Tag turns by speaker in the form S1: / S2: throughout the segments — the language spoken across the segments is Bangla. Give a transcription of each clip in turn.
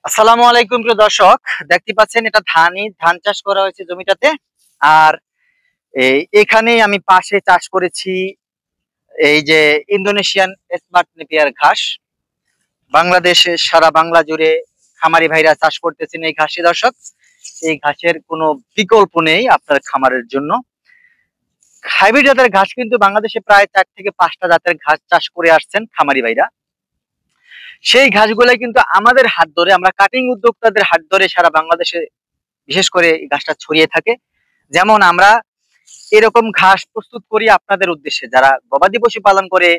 S1: আসসালামু আলাইকুম প্রিয় দর্শক, দেখতে পাচ্ছেন এটা ধান চাষ করা হয়েছে জমিটাতে। আর এখানেই আমি পাশে চাষ করেছি এই যে ইন্দোনেশিয়ান স্মার্ট নেপিয়ার ঘাস। বাংলাদেশে সারা বাংলা জুড়ে খামারি ভাইরা চাষ করতেছেন এই ঘাসে দর্শক। এই ঘাসের কোনো বিকল্প নেই আপনার খামারের জন্য। হাইব্রিড জাতের ঘাস কিন্তু বাংলাদেশে প্রায় 4 থেকে 5টা জাতের ঘাস চাষ করে আসছেন খামারি ভাইরা। সেই ঘাসগুলো কিন্তু আমাদের হাত ধরে, আমরা কাটিং উদ্যোক্তাদের হাত ধরে সারা বাংলাদেশে বিশেষ করে এই ঘাসটা ছড়িয়ে থাকে। যেমন আমরা এরকম ঘাস প্রস্তুত করি আপনাদের উদ্দেশ্যে, যারা গবাদি পশু পালন করে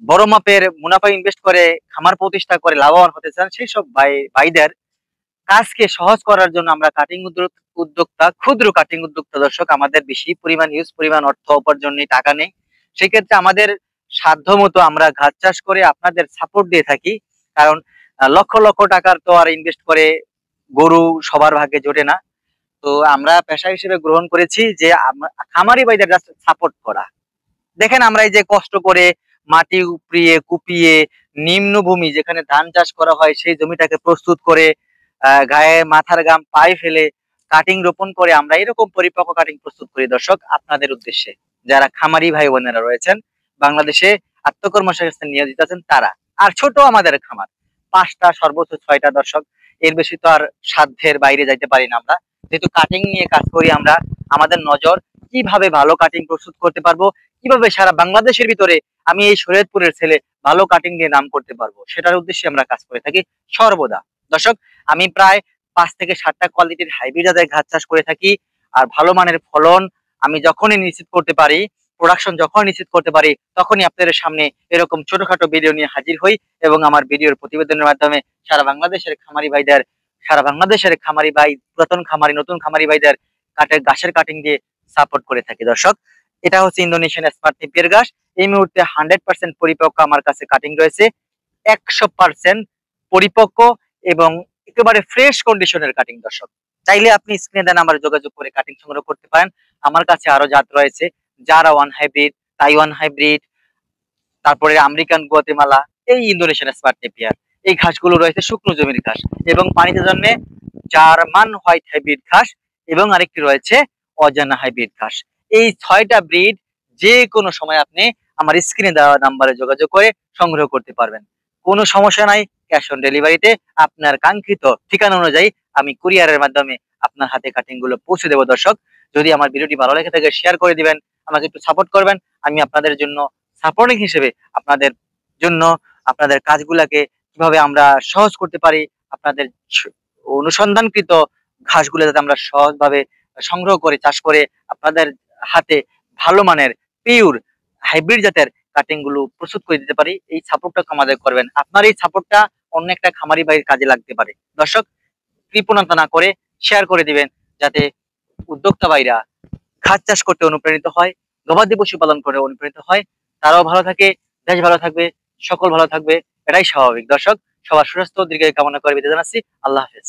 S1: বড় মাপের মুনাফা ইনভেস্ট করে খামার প্রতিষ্ঠা করে লাভবান হতে চান, সেই সব ভাইদের কাজকে সহজ করার জন্য আমরা কাটিং উদ্যোক্তা, ক্ষুদ্র কাটিং উদ্যোক্তা দর্শক। আমাদের বেশি পরিমাণ অর্থ উপার্জন নেই, টাকা নেই। সেক্ষেত্রে আমাদের সাধ্য মতো আমরা ঘাস চাষ করে আপনাদের সাপোর্ট দিয়ে থাকি। কারণ লক্ষ লক্ষ টাকার তো আর ইনভেস্ট করে গরু সবার ভাগ্যে জোটে না। তো আমরা পেশা হিসেবে গ্রহণ করেছি যে খামারি ভাইদের জাস্ট সাপোর্ট করা। দেখেন আমরা এই যে কষ্ট করে মাটি উপড়িয়ে কুপিয়ে নিম্নভূমি যেখানে ধান চাষ করা হয় সেই জমিটাকে প্রস্তুত করে গায়ে মাথার ঘাম পায়ে ফেলে কাটিং রোপণ করে আমরা এরকম পরিপক্ক কাটিং প্রস্তুত করি দর্শক আপনাদের উদ্দেশ্যে। যারা খামারি ভাই বোনেরা রয়েছেন বাংলাদেশে আত্মকর্মসংস্থান নিয়োজিত আছেন তারা। আর ছোট আমাদের খামার 5টা সর্বোচ্চ 6টা দর্শক, এর বেশি তো আর সাধ্যের বাইরে যাইতে পারি না আমরা। যেহেতু কাটিং নিয়ে কাজ করি আমরা, আমাদের নজর কিভাবে ভালো কাটিং প্রস্তুত করতে পারবো, কিভাবে সারা বাংলাদেশের ভিতরে আমি এই শরীয়তপুরের ছেলে ভালো কাটিং দিয়ে নাম করতে পারবো, সেটার উদ্দেশ্যে আমরা কাজ করে থাকি সর্বদা দর্শক। আমি প্রায় 5 থেকে 7টা কোয়ালিটির হাইব্রিড জাতের ঘাস চাষ করে থাকি। আর ভালো মানের ফলন আমি যখনই নিশ্চিত করতে পারি, প্রোডাকশন যখন নিশ্চিত করতে পারি, তখনই আপনাদের সামনে এরকম ছোটখাটো ভিডিও নিয়ে হাজির হই এবং আমার ভিডিওর প্রতিবেদনের মাধ্যমে সারা বাংলাদেশের খামারি ভাইদের, সারা বাংলাদেশের খামারি ভাই, পুরাতন খামারি, নতুন খামারি ভাইদের ঘাসের কাটিং দিয়ে সাপোর্ট করে থাকি দর্শক। এটা হচ্ছে ইন্দোনেশিয়ান স্মার্ট নেপিয়ার ঘাস। এই মুহূর্তে 100% পরিপক্ক আমার কাছে কাটিং রয়েছে, 100% পরিপক্ক এবং একেবারে ফ্রেশ কন্ডিশনের কাটিং দর্শক। চাইলে আপনি স্ক্রিনে দেন নাম্বারে যোগাযোগ করে কাটিং সংগ্রহ করতে পারেন। আমার কাছে আরো জাত রয়েছে, যারা ওয়ান হাইব্রিড, তাইওয়ান হাইব্রিড, তারপরে আমেরিকান গুয়াতেমালা, এই ইন্দোনেশিয়ান স্মার্ট নেপিয়ার। এই ঘাসগুলো রয়েছে শুকনো জমির ঘাস এবং পানিতে জন্মে জার্মান হোয়াইট হাইব্রিড ঘাস এবং আরেকটি রয়েছে অজানা হাইব্রিড ঘাস। এই 6টা ব্রিড যে কোনো সময় আপনি আমার স্ক্রিনে দেওয়া নাম্বারে যোগাযোগ করে সংগ্রহ করতে পারবেন। কোনো সমস্যা নাই, ক্যাশ অন ডেলিভারিতে আপনার কাঙ্ক্ষিত ঠিকানা অনুযায়ী আমি কুরিয়ারের মাধ্যমে আপনার হাতে কাটিং গুলো পৌঁছে দেবো দর্শক। যদি আমার ভিডিওটি ভালো লেগে থাকে শেয়ার করে দিবেন, আমাকে একটু সাপোর্ট করবেন। আমি আপনাদের জন্য সাপোর্টিং হিসেবে আপনাদের জন্য আপনাদের কাজগুলাকে কিভাবে আমরা সহজ করতে পারি, আপনাদের অনুসন্ধানকৃত ঘাসগুলো যাতে আমরা সহজভাবে সংগ্রহ করে চাষ করে আপনাদের হাতে ভালো মানের পিওর হাইব্রিড জাতের কাটিং গুলো প্রস্তুত করে দিতে পারি, এই সাপোর্টটা আমাদের করবেন। আপনার এই সাপোর্টটা অন্য একটা খামারি ভাইয়ের কাজে লাগতে পারে দর্শক। কৃপণতা না করে শেয়ার করে দিবেন, যাতে উদ্যোক্তা ভাইরা ঘাস চাষ করতে অনুপ্রাণিত হয়, গবাদি পশু পালন করে অনুপ্রাণিত হয়। তারাও ভালো থাকে, দেশ ভালো থাকবে, সকল ভালো থাকবে, এটাই স্বাভাবিক দর্শক। সবার সুস্বাস্থ্য দীর্ঘায়ু কামনা করে বিদায় জানাচ্ছি। আল্লাহ হাফেজ।